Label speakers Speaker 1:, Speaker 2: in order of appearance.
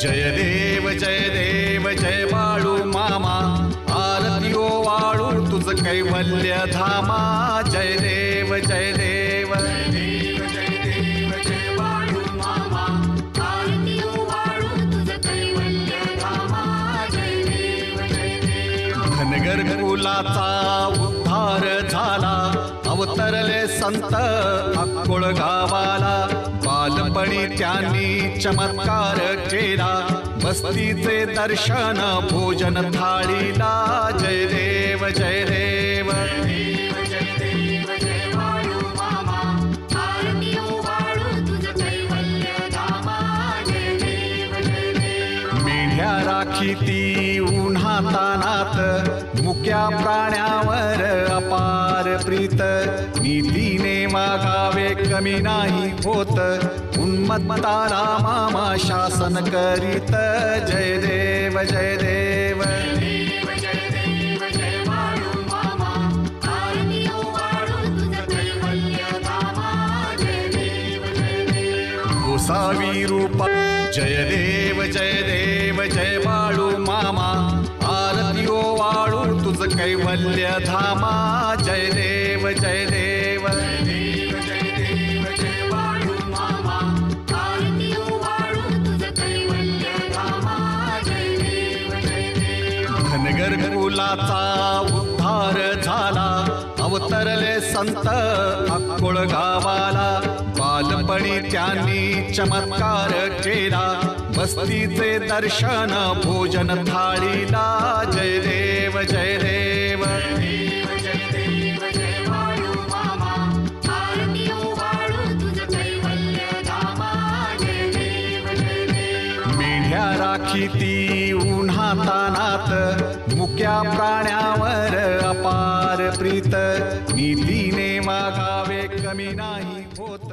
Speaker 1: जय देव जय बाळू मामा, आरती ओ वाळू तुझ कैवल्य धामा। जय देव जय देव
Speaker 2: जय बाळू मामा, आरती ओ वाळू तुझ कैवल्य धामा। जय देव
Speaker 1: धनगर कुलाचा उद्धार झाला, अवतरले संत अक्कोळ गावाला। बालपणी त्यांनी चमत्कार केला, बस्तीचे दर्शन भोजन थाळीला। जय देव जय देव
Speaker 2: जय बाळू मामा, आरती ओ वाळू तुझ कैवल्य धामा। जय देव
Speaker 1: मेढ्या राखीती उन्हा तानात, मुक्या प्राण्यावर अपार प्रीत। नीतीने वागावे कमी नाही होत, उन्मत्ताला मामा शासन करीत। जय देव जय देव
Speaker 2: जय बाळू मामा, आरती ओ वाळू तुझ कैवल्य धामा। जय देव
Speaker 1: गोसावी रूप जय देव जय बाळू मामा, आरती ओ वाळू तुझ कैवल्य धामा। जय देव जय देव
Speaker 2: जय बाळू मामा, आरती ओ वाळू तुझ कैवल्य धामा। जय देव
Speaker 1: धनगर कुलाचा उद्धार झाला, अवतरले संत अक्कोळ गावाला। बालपणी त्यांनी चमत्कार केला, बस्तीचे दर्शन भोजन थाळीला। जय देव जय देव
Speaker 2: जय बाळू मामा, आरती ओ वाळू तुझ कैवल्य धामा। जय देव
Speaker 1: मेढ्या राखीती उन्हा तानात, मुक्या प्राण्यावर अपार प्रीत। नीतीने वागावे कमी नाही होत।